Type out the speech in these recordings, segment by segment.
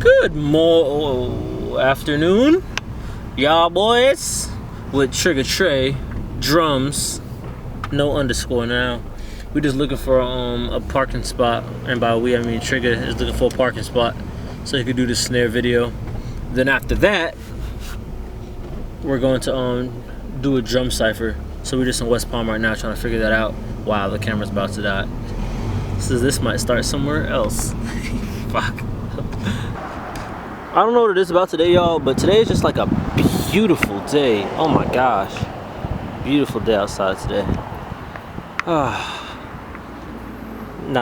Good afternoon, y'all boys, with TRIGGA Trey, drums, no underscore now. We're just looking for a parking spot, and by we I mean TRIGGA is looking for a parking spot so he could do the snare video. Then after that, we're going to do a drum cipher. So we're just in West Palm right now trying to figure that out. Wow, the camera's about to die. So this might start somewhere else. Fuck. I don't know what it is about today, y'all, but today is just like a beautiful day. Oh my gosh. Beautiful day outside today. Now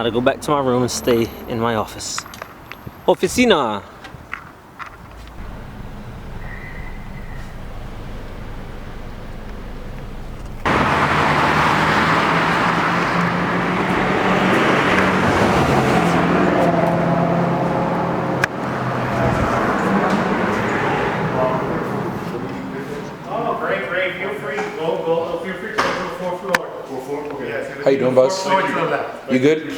to go back to my room and stay in my office. Oficina. How you doing, Buzz? You good?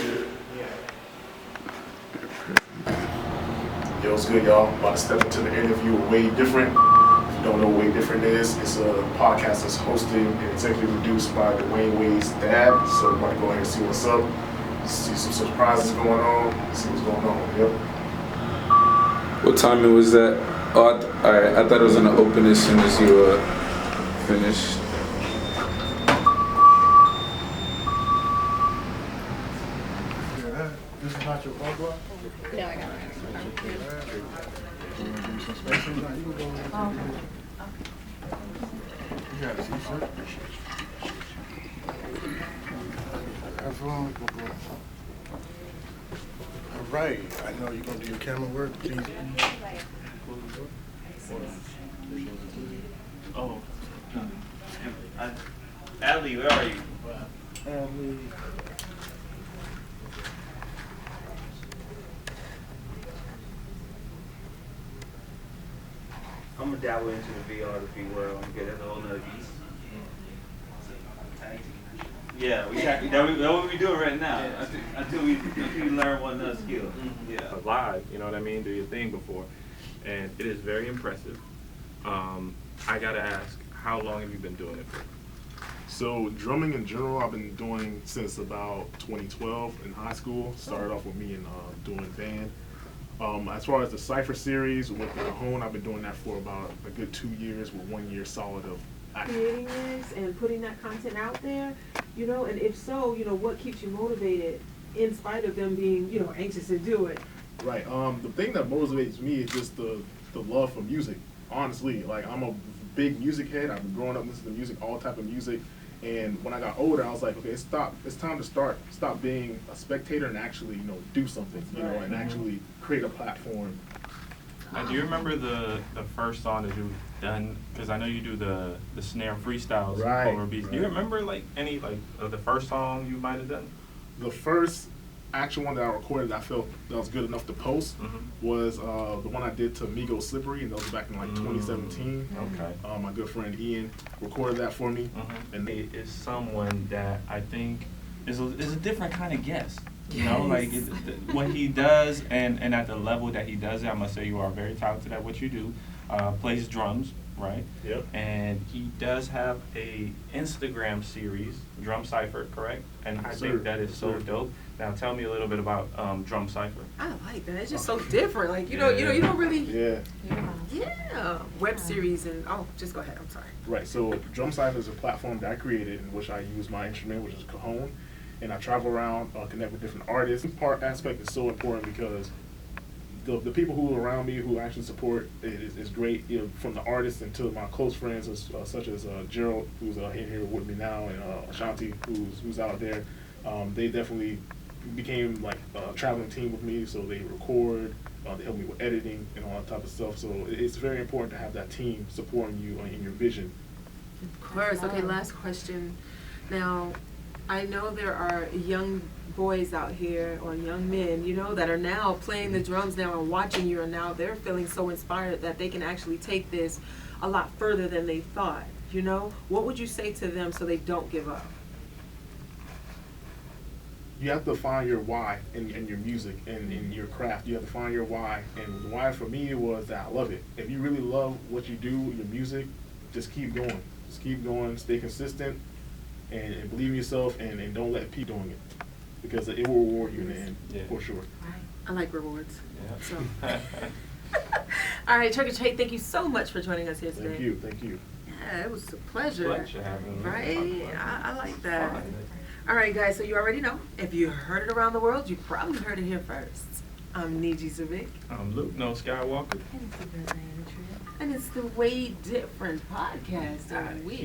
Yo, it's good, y'all. About to step into the interview with Way Different. If you don't know what Way Different is, it's a podcast that's hosted and executive produced by Dwayne Wade's dad. So we're about to go ahead and see what's up, see some surprises going on, see what's going on. Yep. What timing was that? Oh, alright. I thought it was gonna open as soon as you finished. This is not your phone, bro? No, I got it. You got a t-shirt? That's wrong. All right. I know you're going to do your camera work. Please. Oh. Adley, where are you? I'm gonna dabble into the VR to be where I'm good at a whole nother beast. Yeah, that's what we doing right now. Until we learn one another skill. Yeah. Live, you know what I mean? Do your thing before, and it is very impressive. I gotta ask, how long have you been doing it for? So drumming in general, I've been doing since about 2012 in high school. Started off with me and doing band. As far as the Cypher series with Cajon, I've been doing that for about a good 2 years with 1 year solid of action. Creating this and putting that content out there, you know, and if so, you know, what keeps you motivated in spite of them being, you know, anxious to do it? Right. The thing that motivates me is just the love for music. Honestly, like I'm a big music head. I've been growing up listening to music, all type of music. And when I got older, I was like, okay, it's time to stop being a spectator and actually, you know, do something, you know, and actually create a platform. Now, do you remember the first song that you've done? Because I know you do the snare freestyles over beats. Do you remember like any of the first song you might have done? The first actual one that I recorded that I felt that was good enough to post was the one I did to Migos Slippery, and that was back in like 2017. Okay. My good friend Ian recorded that for me. And it is someone that I think is a different kind of guest. You know, like what he does and at the level that he does it, I must say you are very talented at what you do. Plays drums, right? Yep. And he does have a Instagram series, Drum Cipher, correct? And I think that is so dope. Now tell me a little bit about Drum Cipher. I like that. It's just so different. Like you know, you don't really. Yeah. Web series and just go ahead. I'm sorry. Right. So Drum Cipher is a platform that I created in which I use my instrument, which is Cajon, and I travel around, connect with different artists. Part aspect is so important because the people who are around me who actually support it is great. You know, from the artists and to my close friends, such as Gerald, who's here with me now, and Shanti, who's out there. They definitely became like a traveling team with me, so they record, they help me with editing and all that type of stuff. So it's very important to have that team supporting you in your vision. Of course. Okay, last question. Now, I know there are young boys out here, or young men, you know, that are now playing the drums now and watching you, and now they're feeling so inspired that they can actually take this a lot further than they thought, you know? What would you say to them so they don't give up? you have to find your why in your music and in your craft. You have to find your why. And the why for me was that I love it. If you really love what you do, your music, just keep going. Just keep going, stay consistent, and believe in yourself, and don't let people doing it. Because it will reward you in the end, for sure. Right. I like rewards. Yeah. So. All right, Trigga Trey, thank you so much for joining us here today. Thank you. Yeah, it was a pleasure. Pleasure having me. Right? I like that. Fine. All right, guys, so you already know. If you heard it around the world, you probably heard it here first. I'm Niji Zavik. I'm Luke, no Skywalker. And it's the Way Different podcast. And we